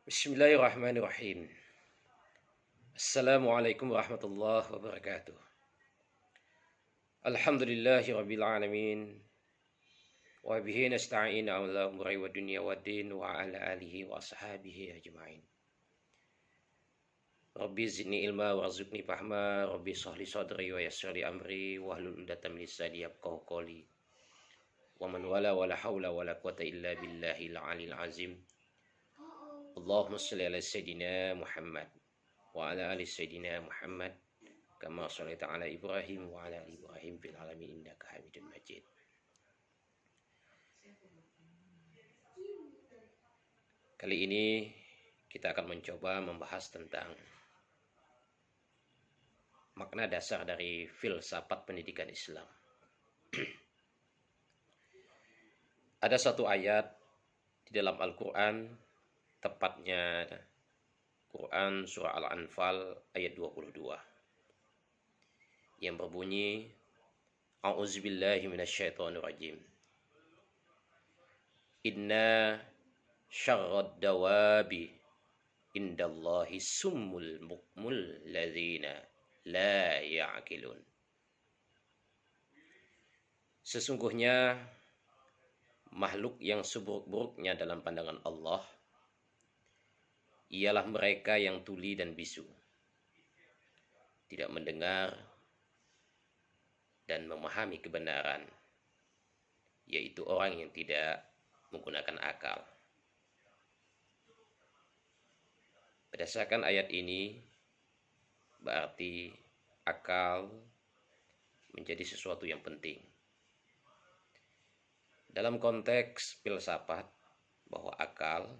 Bismillahirrahmanirrahim. Assalamualaikum warahmatullahi wabarakatuh. Alhamdulillahi rabbil alamin. Wa bihi nasta'in ala umri wa dunya wa din wa ala alihi wa ashabihi ajma'in. Rabbi zidni ilma warzuqni fahma. Rabbi sahli sadri wa yassir li amri wahlul 'uqdatam min lisani yafqahu qawli. Wa man wala wala haula wala quwata illa billahil aliyil azim. Allahumma shalli ala sayyidina Muhammad wa ala ali sayyidina Muhammad kama shallaita ala Ibrahim wa ala ali Ibrahim fil alamin innaka Hamidum Majid. Kali ini kita akan mencoba membahas tentang makna dasar dari filsafat pendidikan Islam. Ada satu ayat di dalam Al-Quran, tepatnya Quran surah Al-Anfal ayat 22 yang berbunyi A'udzubillahi minasyaitonirrajim. Inna syarrad dawabi indallahi summul bukmul ladzina la ya'qilun. Sesungguhnya makhluk yang seburuk-buruknya dalam pandangan Allah ialah mereka yang tuli dan bisu, tidak mendengar dan memahami kebenaran, yaitu orang yang tidak menggunakan akal. Berdasarkan ayat ini, berarti akal menjadi sesuatu yang penting. Dalam konteks filsafat, bahwa akal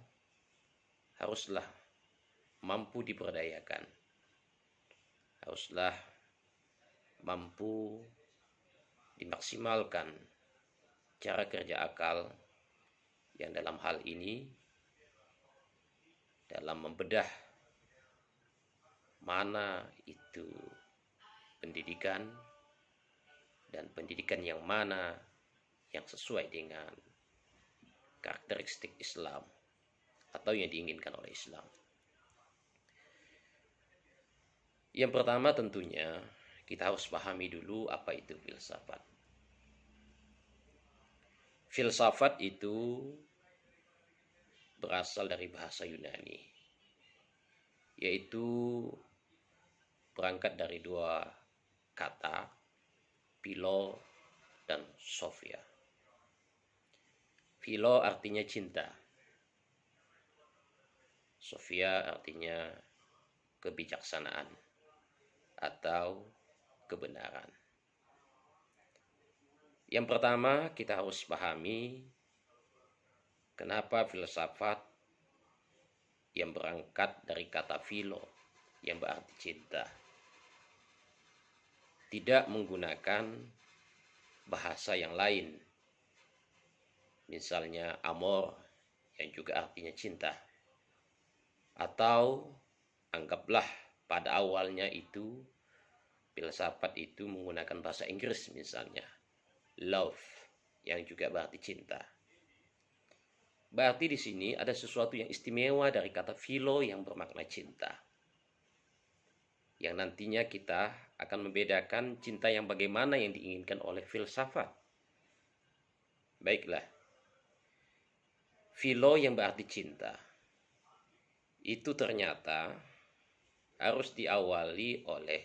haruslah mampu diperdayakan, haruslah mampu dimaksimalkan cara kerja akal yang dalam hal ini dalam membedah mana itu pendidikan dan pendidikan yang mana yang sesuai dengan karakteristik Islam atau yang diinginkan oleh Islam. Yang pertama tentunya kita harus pahami dulu apa itu filsafat. Filsafat itu berasal dari bahasa Yunani, yaitu berangkat dari dua kata, philo dan sophia. Philo artinya cinta, sophia artinya kebijaksanaan atau kebenaran. Yang pertama kita harus pahami kenapa filsafat yang berangkat dari kata philo yang berarti cinta tidak menggunakan bahasa yang lain, misalnya amor yang juga artinya cinta, atau anggaplah pada awalnya itu filsafat itu menggunakan bahasa Inggris, misalnya love yang juga berarti cinta. Berarti di sini ada sesuatu yang istimewa dari kata philo yang bermakna cinta, yang nantinya kita akan membedakan cinta yang bagaimana yang diinginkan oleh filsafat. Baiklah, philo yang berarti cinta itu ternyata harus diawali oleh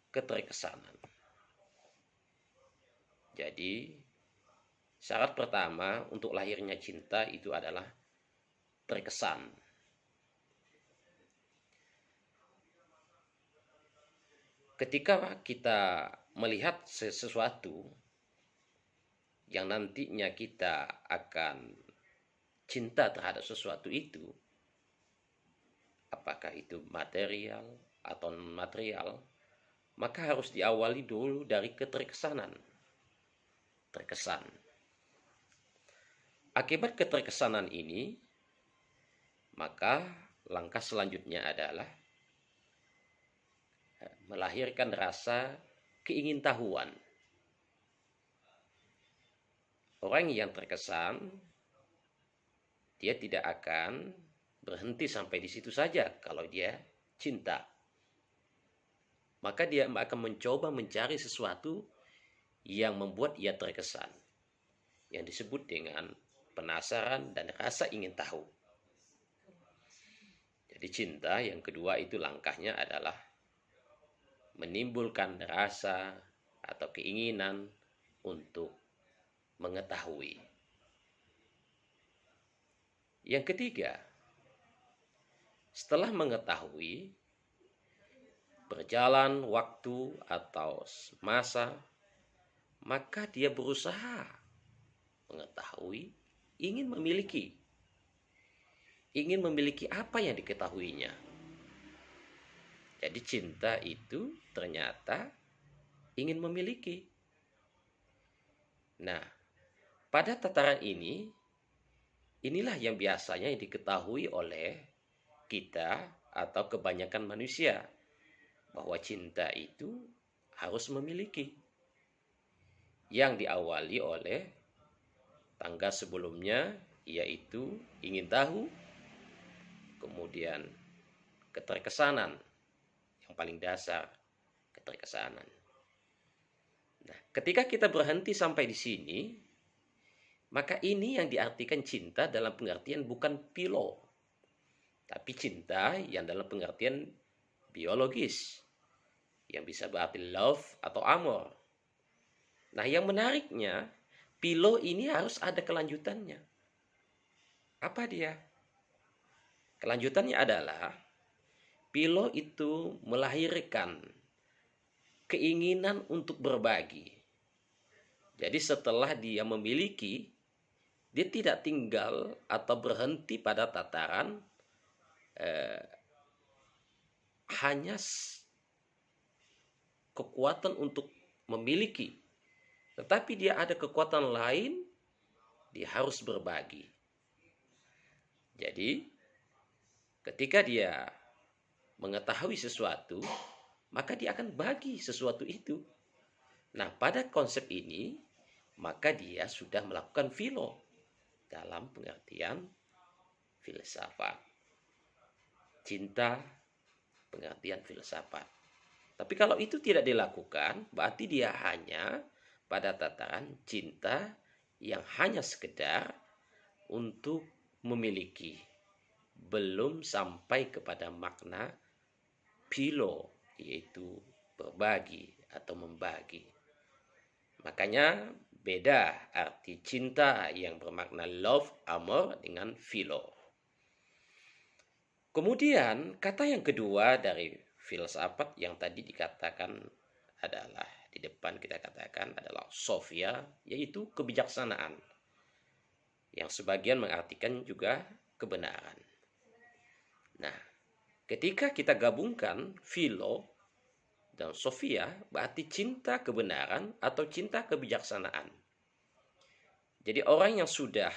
keterkesanan. Jadi syarat pertama untuk lahirnya cinta itu adalah terkesan. Ketika kita melihat sesuatu yang nantinya kita akan cinta terhadap sesuatu itu, apakah itu material atau non material, maka harus diawali dulu dari keterkesanan. Terkesan. Akibat keterkesanan ini, maka langkah selanjutnya adalah melahirkan rasa keingintahuan. Orang yang terkesan, dia tidak akan berhenti sampai di situ saja kalau dia cinta. Maka dia akan mencoba mencari sesuatu yang membuat ia terkesan, yang disebut dengan penasaran dan rasa ingin tahu. Jadi cinta yang kedua itu langkahnya adalah menimbulkan rasa atau keinginan untuk mengetahui. Yang ketiga, setelah mengetahui, berjalan waktu atau masa, maka dia berusaha mengetahui, ingin memiliki. Ingin memiliki apa yang diketahuinya. Jadi cinta itu ternyata ingin memiliki. Nah, pada tataran ini, inilah yang biasanya yang diketahui oleh kita atau kebanyakan manusia, bahwa cinta itu harus memiliki. Yang diawali oleh tangga sebelumnya, yaitu ingin tahu, kemudian keterkesanan, yang paling dasar keterkesanan. Nah, ketika kita berhenti sampai di sini, maka ini yang diartikan cinta dalam pengertian bukan philo, tapi cinta yang dalam pengertian biologis, yang bisa berarti love atau amor. Nah, yang menariknya, philo ini harus ada kelanjutannya. Apa dia? Kelanjutannya adalah philo itu melahirkan keinginan untuk berbagi. Jadi setelah dia memiliki, dia tidak tinggal atau berhenti pada tataran hanya kekuatan untuk memiliki, tetapi dia ada kekuatan lain, dia harus berbagi. Jadi ketika dia mengetahui sesuatu, maka dia akan bagi sesuatu itu. Nah, pada konsep ini, maka dia sudah melakukan philo dalam pengertian filsafat. Cinta, pengertian filsafat. Tapi kalau itu tidak dilakukan, berarti dia hanya pada tataran cinta yang hanya sekedar untuk memiliki, belum sampai kepada makna philo, yaitu berbagi atau membagi. Makanya beda arti cinta yang bermakna love, amor dengan philo. Kemudian kata yang kedua dari filsafat yang tadi dikatakan adalah, di depan kita katakan adalah Sophia, yaitu kebijaksanaan, yang sebagian mengartikan juga kebenaran. Nah, ketika kita gabungkan philo dan Sophia, berarti cinta kebenaran atau cinta kebijaksanaan. Jadi orang yang sudah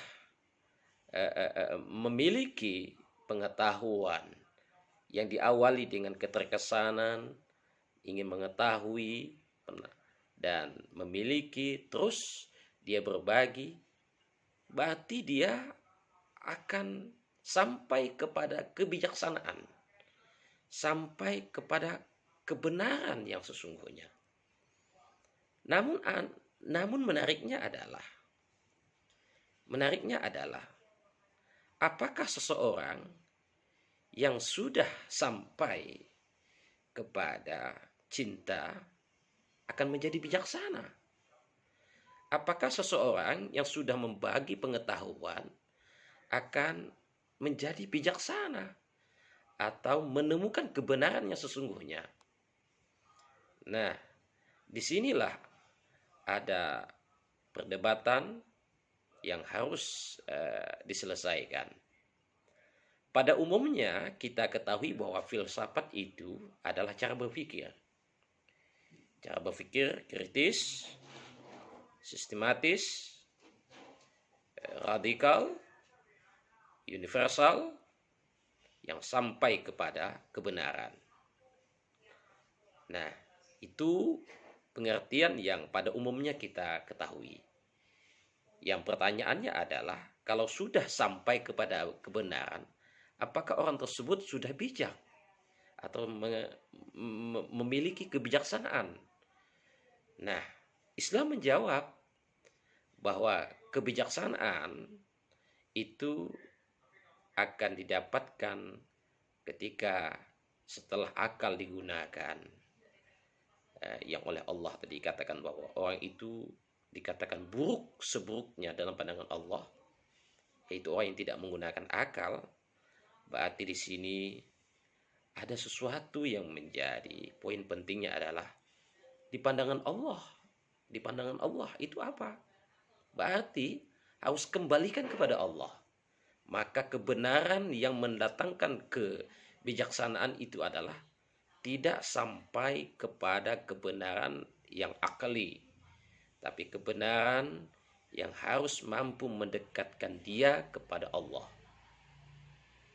memiliki pengetahuan yang diawali dengan keterkesanan, ingin mengetahui dan memiliki, terus dia berbagi, berarti dia akan sampai kepada kebijaksanaan, sampai kepada kebenaran yang sesungguhnya. Namun menariknya adalah apakah seseorang yang sudah sampai kepada cinta akan menjadi bijaksana? Apakah seseorang yang sudah membagi pengetahuan akan menjadi bijaksana atau menemukan kebenaran yang sesungguhnya? Nah, disinilah ada perdebatan yang harus diselesaikan. Pada umumnya kita ketahui bahwa filsafat itu adalah cara berpikir. Cara berpikir kritis, sistematis, radikal, universal, yang sampai kepada kebenaran. Nah, itu pengertian yang pada umumnya kita ketahui. Yang pertanyaannya adalah, kalau sudah sampai kepada kebenaran, apakah orang tersebut sudah bijak atau memiliki kebijaksanaan. Nah, Islam menjawab bahwa kebijaksanaan itu akan didapatkan ketika setelah akal digunakan, yang oleh Allah tadi katakan bahwa orang itu dikatakan buruk seburuknya dalam pandangan Allah, yaitu orang yang tidak menggunakan akal. Berarti di sini ada sesuatu yang menjadi poin pentingnya adalah di pandangan Allah. Di pandangan Allah itu apa? Berarti harus kembalikan kepada Allah. Maka kebenaran yang mendatangkan kebijaksanaan itu adalah tidak sampai kepada kebenaran yang akali, tapi kebenaran yang harus mampu mendekatkan dia kepada Allah.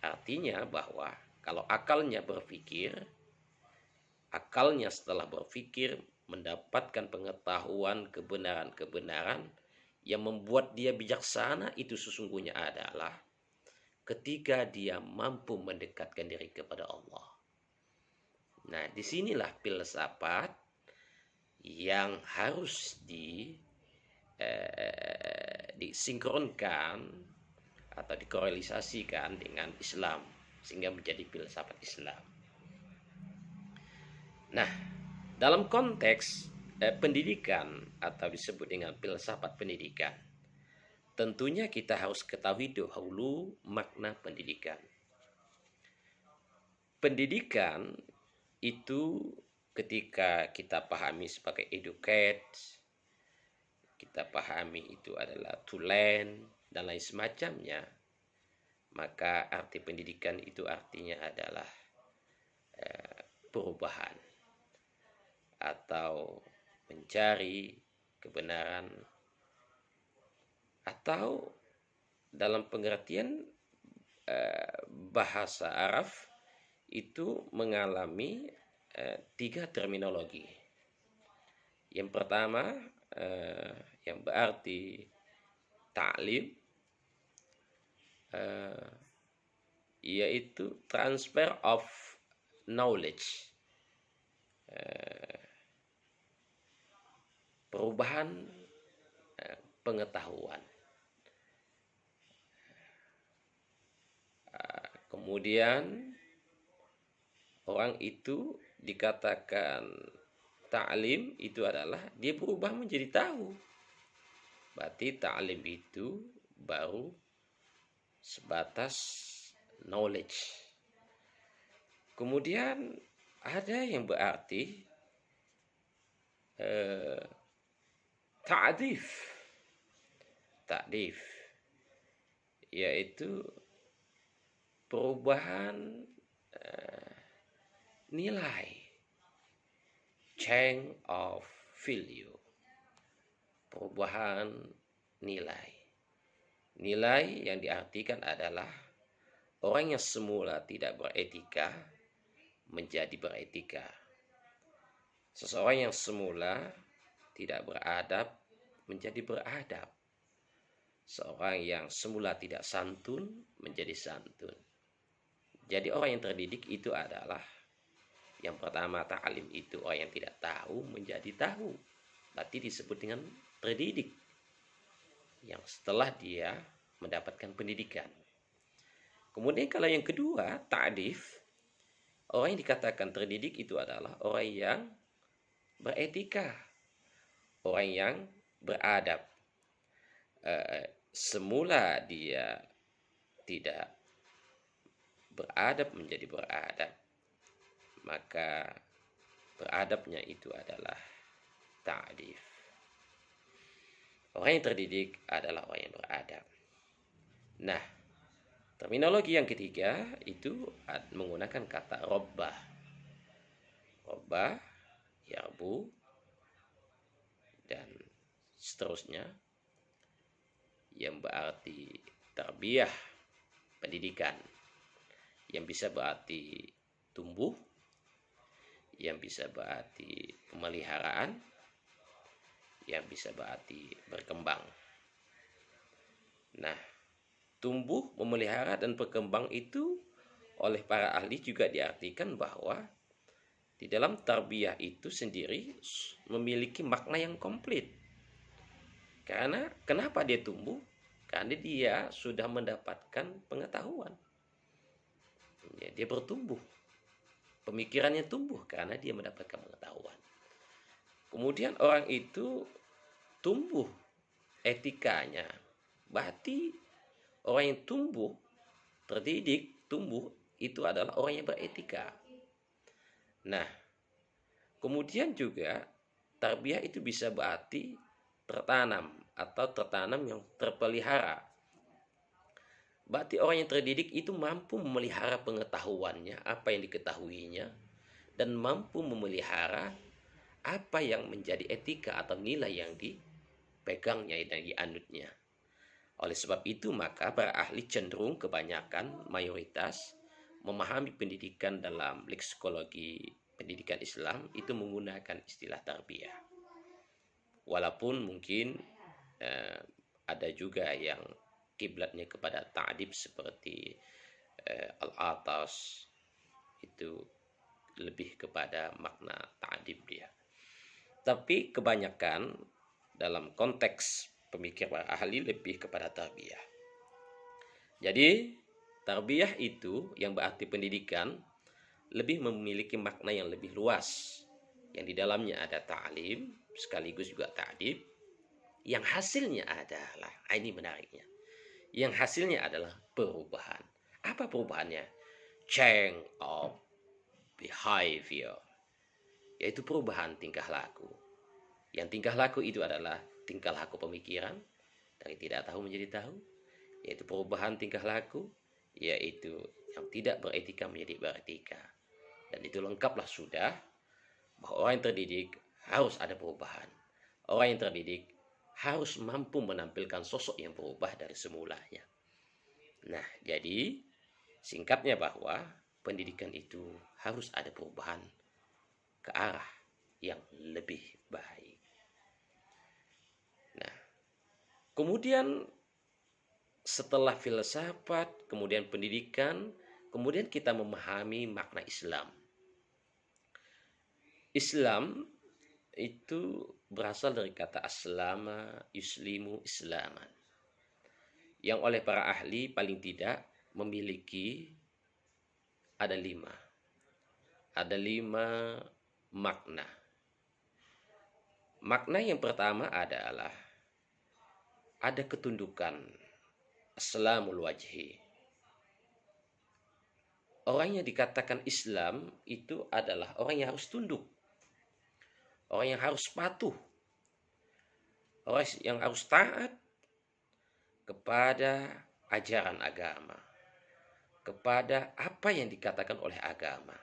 Artinya bahwa kalau akalnya setelah berpikir mendapatkan pengetahuan kebenaran-kebenaran yang membuat dia bijaksana, itu sesungguhnya adalah ketika dia mampu mendekatkan diri kepada Allah. Nah, disinilah filsafat yang harus disinkronkan atau dikorelisasikan dengan Islam sehingga menjadi filsafat Islam. Nah, dalam konteks pendidikan atau disebut dengan filsafat pendidikan, tentunya kita harus ketahui dahulu makna pendidikan. Pendidikan itu ketika kita pahami sebagai educate, kita pahami itu adalah to learn dan lain semacamnya, maka arti pendidikan itu artinya adalah perubahan atau mencari kebenaran, atau dalam pengertian bahasa Arab itu mengalami 3 terminologi. Yang pertama yang berarti ta'lim, yaitu transfer of knowledge, perubahan pengetahuan. Kemudian orang itu dikatakan ta'lim itu adalah dia berubah menjadi tahu. Berarti ta'lim itu baru sebatas knowledge. Kemudian ada yang berarti ta'dif, yaitu perubahan nilai, change of value, perubahan nilai. Nilai yang diartikan adalah orang yang semula tidak beretika menjadi beretika. Seseorang yang semula tidak beradab menjadi beradab. Seorang yang semula tidak santun menjadi santun. Jadi orang yang terdidik itu adalah, yang pertama ta'lim itu orang yang tidak tahu menjadi tahu. Berarti disebut dengan terdidik. Yang setelah dia mendapatkan pendidikan. Kemudian kalau yang kedua ta'dif, orang yang dikatakan terdidik itu adalah orang yang beretika, orang yang beradab. Semula dia tidak beradab menjadi beradab, maka beradabnya itu adalah ta'dif. Orang yang terdidik adalah orang yang beradab. Nah, terminologi yang ketiga itu menggunakan kata robbah. Robbah, yarbu, dan seterusnya, yang berarti tarbiyah, pendidikan, yang bisa berarti tumbuh, yang bisa berarti pemeliharaan, yang bisa berarti berkembang. Nah, tumbuh, memelihara, dan berkembang itu oleh para ahli juga diartikan bahwa di dalam tarbiyah itu sendiri memiliki makna yang komplit. Karena kenapa dia tumbuh? Karena dia sudah mendapatkan pengetahuan. Ya, dia bertumbuh. Pemikirannya tumbuh karena dia mendapatkan pengetahuan. Kemudian orang itu tumbuh etikanya. Berarti orang yang tumbuh, terdidik, tumbuh, itu adalah orang yang beretika. Nah, kemudian juga tarbiyah itu bisa berarti tertanam atau tertanam yang terpelihara. Berarti orang yang terdidik itu mampu memelihara pengetahuannya, apa yang diketahuinya, dan mampu memelihara apa yang menjadi etika atau nilai yang dipegangnya dan dianutnya. Oleh sebab itu maka para ahli cenderung kebanyakan mayoritas memahami pendidikan dalam leksikologi pendidikan Islam itu menggunakan istilah tarbiyah. Walaupun mungkin ada juga yang kiblatnya kepada ta'dib seperti Al-Atas, itu lebih kepada makna ta'dib dia. Tapi kebanyakan dalam konteks pemikir para ahli lebih kepada tarbiyah. Jadi tarbiyah itu yang berarti pendidikan lebih memiliki makna yang lebih luas, yang di dalamnya ada ta'lim sekaligus juga ta'dib, yang hasilnya adalah, ini menariknya, yang hasilnya adalah perubahan. Apa perubahannya? Change of behavior, yaitu perubahan tingkah laku. Yang tingkah laku itu adalah tingkah laku pemikiran, dari tidak tahu menjadi tahu, yaitu perubahan tingkah laku, yaitu yang tidak beretika menjadi beretika. Dan itu lengkaplah sudah bahwa orang yang terdidik harus ada perubahan. Orang yang terdidik harus mampu menampilkan sosok yang berubah dari semulanya. Nah, jadi singkatnya bahwa pendidikan itu harus ada perubahan ke arah yang lebih baik. Nah, kemudian setelah filsafat, kemudian pendidikan, kemudian kita memahami makna Islam. Islam itu berasal dari kata aslama, yuslimu, islaman, yang oleh para ahli paling tidak memiliki ada 5. Ada 5 makna. Makna yang pertama adalah ada ketundukan, aslamul wajhi. Orang yang dikatakan Islam itu adalah orang yang harus tunduk, orang yang harus patuh, orang yang harus taat kepada ajaran agama, kepada apa yang dikatakan oleh agama.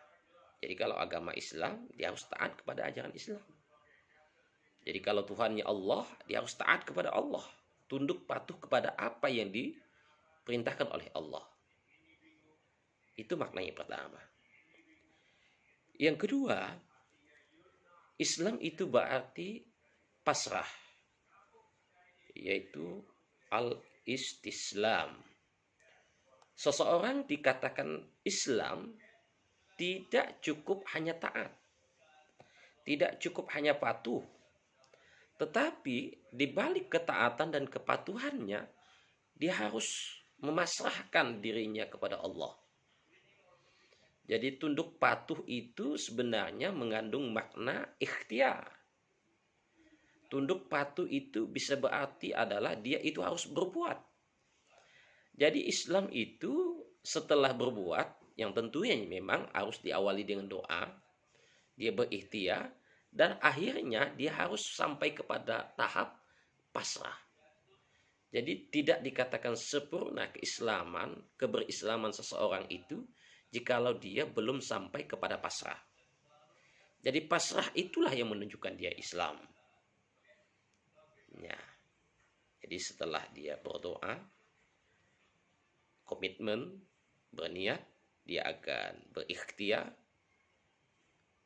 Jadi kalau agama Islam, dia harus taat kepada ajaran Islam. Jadi kalau Tuhannya Allah, dia harus taat kepada Allah, tunduk patuh kepada apa yang diperintahkan oleh Allah. Itu maknanya pertama. Yang kedua, Islam itu berarti pasrah, yaitu al-istislam. Seseorang dikatakan Islam tidak cukup hanya taat, tidak cukup hanya patuh, tetapi di balik ketaatan dan kepatuhannya, dia harus memasrahkan dirinya kepada Allah. Jadi tunduk patuh itu sebenarnya mengandung makna ikhtiar. Tunduk patuh itu bisa berarti adalah dia itu harus berbuat. Jadi Islam itu setelah berbuat, yang tentunya memang harus diawali dengan doa, dia berikhtiar, dan akhirnya dia harus sampai kepada tahap pasrah. Jadi tidak dikatakan sempurna keislaman, keberislaman seseorang itu jikalau dia belum sampai kepada pasrah. Jadi pasrah itulah yang menunjukkan dia Islam. Ya. Jadi setelah dia berdoa, komitmen, berniat, dia akan berikhtiar,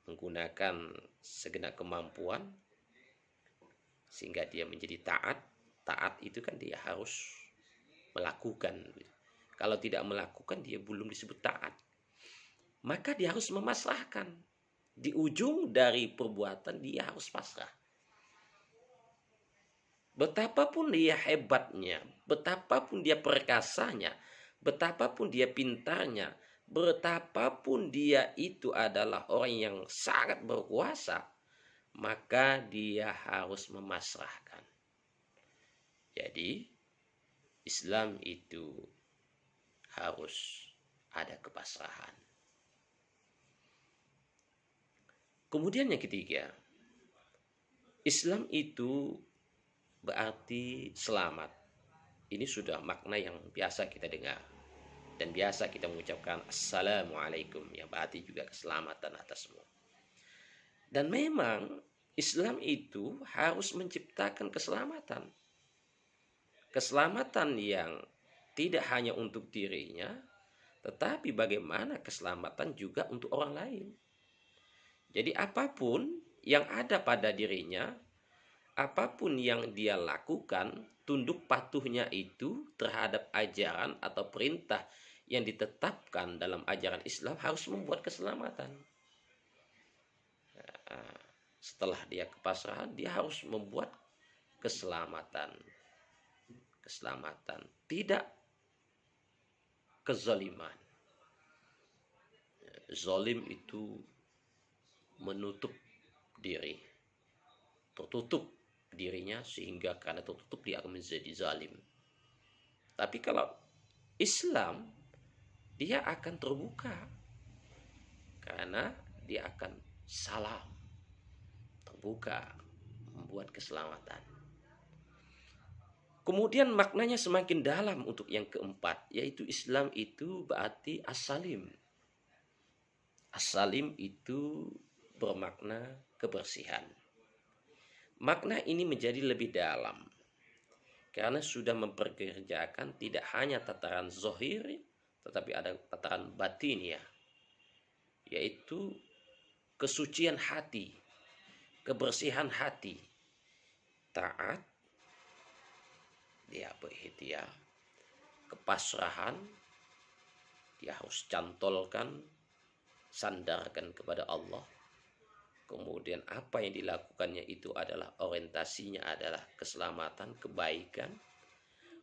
menggunakan segenap kemampuan, sehingga dia menjadi taat. Taat itu kan dia harus melakukan. Kalau tidak melakukan, dia belum disebut taat. maka dia harus memasrahkan. Di ujung dari perbuatan dia harus pasrah. Betapapun dia hebatnya, betapapun dia perkasanya, betapapun dia pintarnya, betapapun dia itu adalah orang yang sangat berkuasa, maka dia harus memasrahkan. Jadi Islam itu harus ada kepasrahan. Kemudian yang ketiga, Islam itu berarti selamat. Ini sudah makna yang biasa kita dengar. Dan biasa kita mengucapkan Assalamualaikum, yang berarti juga keselamatan atasmu. Dan memang Islam itu harus menciptakan keselamatan. Keselamatan yang tidak hanya untuk dirinya, tetapi bagaimana keselamatan juga untuk orang lain. Jadi apapun yang ada pada dirinya, apapun yang dia lakukan, tunduk patuhnya itu terhadap ajaran atau perintah yang ditetapkan dalam ajaran Islam harus membuat keselamatan. Setelah dia kepasrahan, dia harus membuat keselamatan. Keselamatan, tidak kezaliman. Zalim itu menutup diri, tertutup dirinya, sehingga karena tertutup dia akan menjadi zalim. Tapi kalau Islam, dia akan terbuka karena dia akan salam, terbuka, membuat keselamatan. Kemudian maknanya semakin dalam untuk yang keempat, yaitu Islam itu berarti as-salim. As-salim itu bermakna kebersihan. Makna ini menjadi lebih dalam karena sudah memperkerjakan tidak hanya tataran zahir, tetapi ada tataran batin, yaitu kesucian hati, kebersihan hati, taat, dia berikhtiar, kepasrahan, dia harus cantolkan, sandarkan kepada Allah. Kemudian apa yang dilakukannya itu adalah orientasinya adalah keselamatan, kebaikan.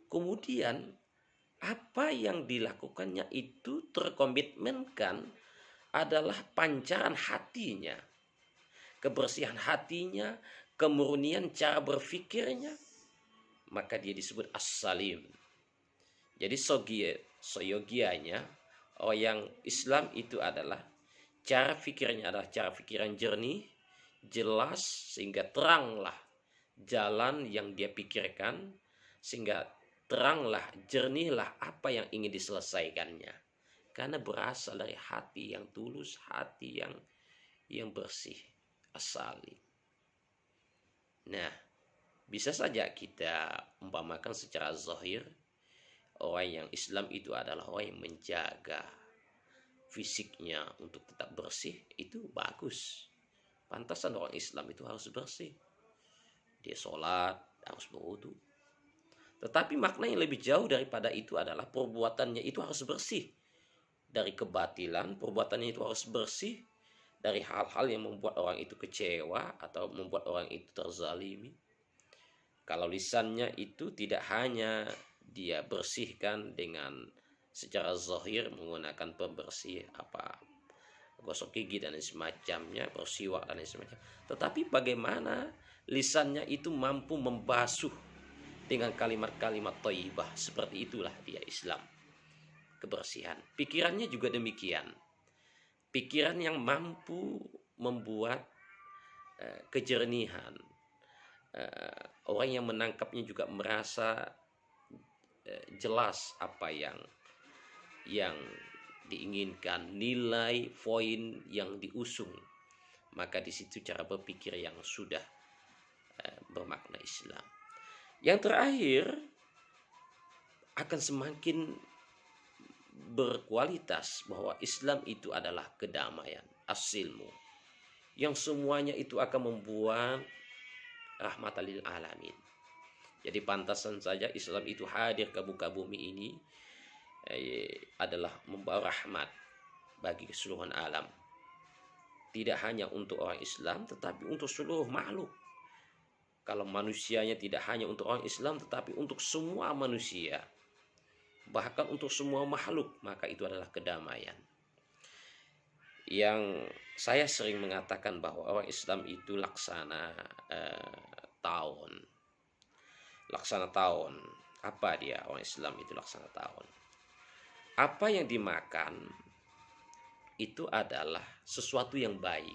Kemudian apa yang dilakukannya itu terkomitmenkan adalah pancaran hatinya, kebersihan hatinya, kemurnian cara berfikirnya, maka dia disebut as-salim. Jadi soyogianya orang yang Islam itu adalah cara fikirnya adalah cara pikiran jernih, jelas, sehingga teranglah jalan yang dia pikirkan, sehingga teranglah, jernihlah apa yang ingin diselesaikannya. Karena berasal dari hati yang tulus, hati yang bersih, asali. Nah, bisa saja kita umpamakan secara zahir, orang yang Islam itu adalah orang yang menjaga fisiknya untuk tetap bersih, itu bagus. Pantasan orang Islam itu harus bersih. Dia sholat, harus berwudu. Tetapi makna yang lebih jauh daripada itu adalah perbuatannya itu harus bersih. Dari kebatilan, perbuatannya itu harus bersih. Dari hal-hal yang membuat orang itu kecewa atau membuat orang itu terzalimi. Kalau lisannya itu tidak hanya dia bersihkan dengan secara zahir menggunakan pembersih gosok gigi dan semacamnya, bersiwak dan semacamnya, tetapi bagaimana lisannya itu mampu membasuh dengan kalimat-kalimat thayyibah. Seperti itulah dia Islam, kebersihan. Pikirannya juga demikian, pikiran yang mampu membuat kejernihan, orang yang menangkapnya juga merasa jelas apa yang diinginkan, nilai poin yang diusung. Maka di situ cara berpikir yang sudah bermakna Islam. Yang terakhir, akan semakin berkualitas bahwa Islam itu adalah kedamaian, as-silmu, yang semuanya itu akan membuat rahmatan lil alamin. Jadi pantasan saja Islam itu hadir ke muka bumi ini adalah membawa rahmat bagi keseluruhan alam. Tidak hanya untuk orang Islam, tetapi untuk seluruh makhluk. Kalau manusianya tidak hanya untuk orang Islam, tetapi untuk semua manusia, bahkan untuk semua makhluk, maka itu adalah kedamaian. Yang saya sering mengatakan bahwa orang Islam itu laksana tahun. Laksana tahun. Apa dia orang Islam itu laksana tahun? Apa yang dimakan itu adalah sesuatu yang baik,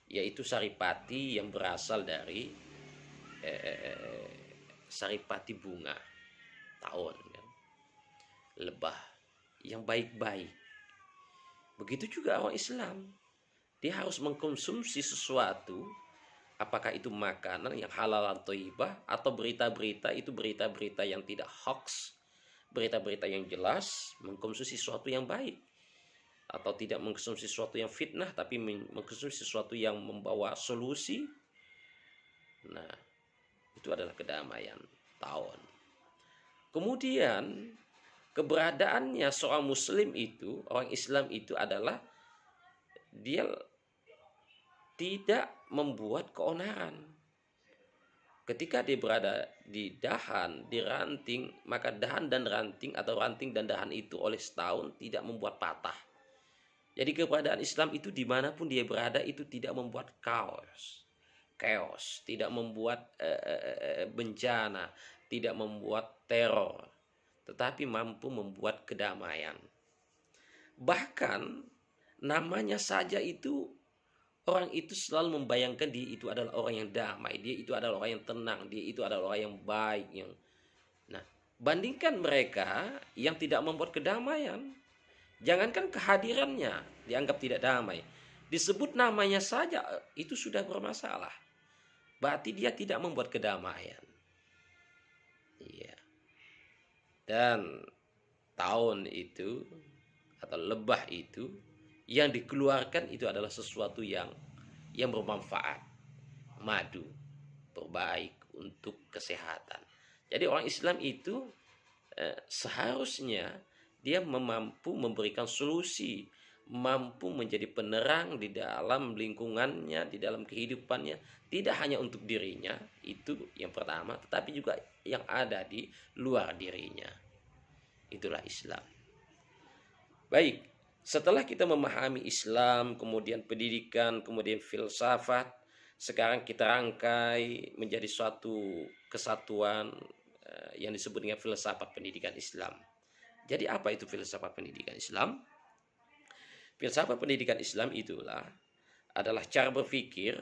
yaitu saripati yang berasal dari saripati bunga tahun, kan? Lebah yang baik-baik. Begitu juga orang Islam, dia harus mengkonsumsi sesuatu, apakah itu makanan yang halal atau thayyibah, atau berita-berita itu berita-berita yang tidak hoax, berita-berita yang jelas, mengkonsumsi sesuatu yang baik, atau tidak mengkonsumsi sesuatu yang fitnah, tapi mengkonsumsi sesuatu yang membawa solusi. Nah, itu adalah kedamaian tahun. Kemudian keberadaannya seorang muslim itu, orang Islam itu adalah dia tidak membuat keonaran. Ketika dia berada di dahan, di ranting, maka dahan dan ranting atau ranting dan dahan itu oleh setahun tidak membuat patah. Jadi keberadaan Islam itu dimanapun dia berada itu tidak membuat chaos, tidak membuat bencana, tidak membuat teror, tetapi mampu membuat kedamaian. Bahkan namanya saja itu, orang itu selalu membayangkan dia itu adalah orang yang damai, dia itu adalah orang yang tenang, dia itu adalah orang yang baik. Nah, bandingkan mereka yang tidak membuat kedamaian. Jangankan kehadirannya dianggap tidak damai, disebut namanya saja itu sudah bermasalah. Berarti dia tidak membuat kedamaian. Iya. Dan tahun itu atau lebah itu yang dikeluarkan itu adalah sesuatu yang bermanfaat, madu, berbaik untuk kesehatan. Jadi orang Islam itu seharusnya dia mampu memberikan solusi, mampu menjadi penerang di dalam lingkungannya, di dalam kehidupannya, tidak hanya untuk dirinya, itu yang pertama, tetapi juga yang ada di luar dirinya. Itulah Islam. Baik, setelah kita memahami Islam, kemudian pendidikan, kemudian filsafat, sekarang kita rangkai menjadi suatu kesatuan yang disebut dengan filsafat pendidikan Islam. Jadi apa itu filsafat pendidikan Islam? Filsafat pendidikan Islam adalah cara berpikir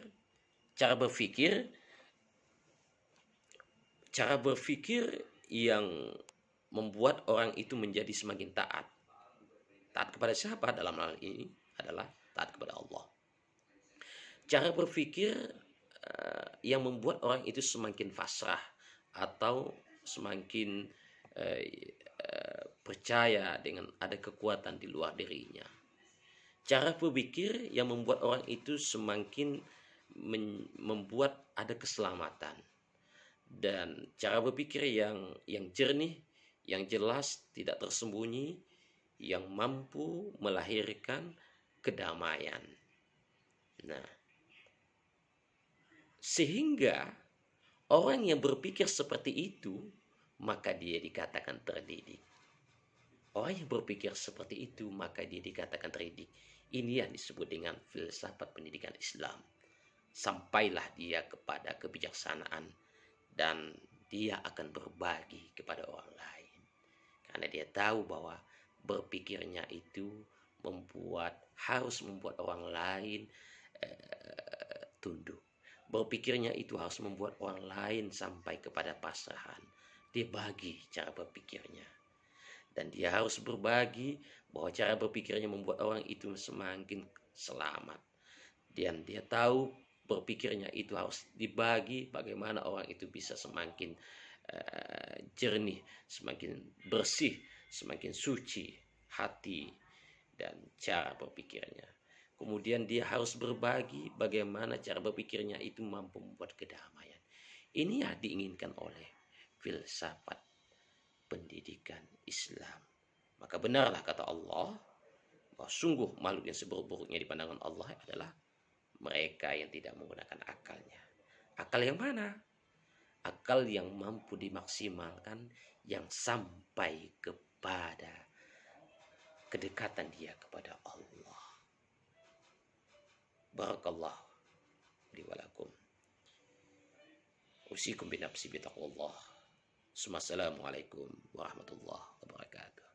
yang membuat orang itu menjadi semakin taat. Taat kepada siapa? Dalam hal ini adalah taat kepada Allah. Cara berpikir yang membuat orang itu semakin pasrah atau semakin percaya dengan ada kekuatan di luar dirinya. Cara berpikir yang membuat orang itu semakin membuat ada keselamatan. Dan cara berpikir yang jernih, yang jelas, tidak tersembunyi, yang mampu melahirkan kedamaian. Nah, sehingga orang yang berpikir seperti itu, maka dia dikatakan terdidik. Orang yang berpikir seperti itu, maka dia dikatakan terdidik. Ini yang disebut dengan filsafat pendidikan Islam. Sampailah dia kepada kebijaksanaan dan dia akan berbagi kepada orang lain. Karena dia tahu bahwa berpikirnya itu harus membuat orang lain tunduk. Berpikirnya itu harus membuat orang lain sampai kepada pasrahan. Dia bagi cara berpikirnya. Dan dia harus berbagi bahwa cara berpikirnya membuat orang itu semakin selamat. Dan dia tahu berpikirnya itu harus dibagi bagaimana orang itu bisa semakin jernih, semakin bersih, semakin suci hati dan cara berpikirnya. Kemudian dia harus berbagi bagaimana cara berpikirnya itu mampu membuat kedamaian. Ini yang diinginkan oleh filsafat pendidikan Islam. Maka benarlah kata Allah bahwa sungguh makhluk yang seburuk-buruknya di pandangan Allah adalah mereka yang tidak menggunakan akalnya. Akal yang mana? Akal yang mampu dimaksimalkan, yang sampai kepada kedekatan dia kepada Allah. Barakallah li wa lakum. Usikum binafsi bitaqwallah. Assalamualaikum warahmatullahi wabarakatuh.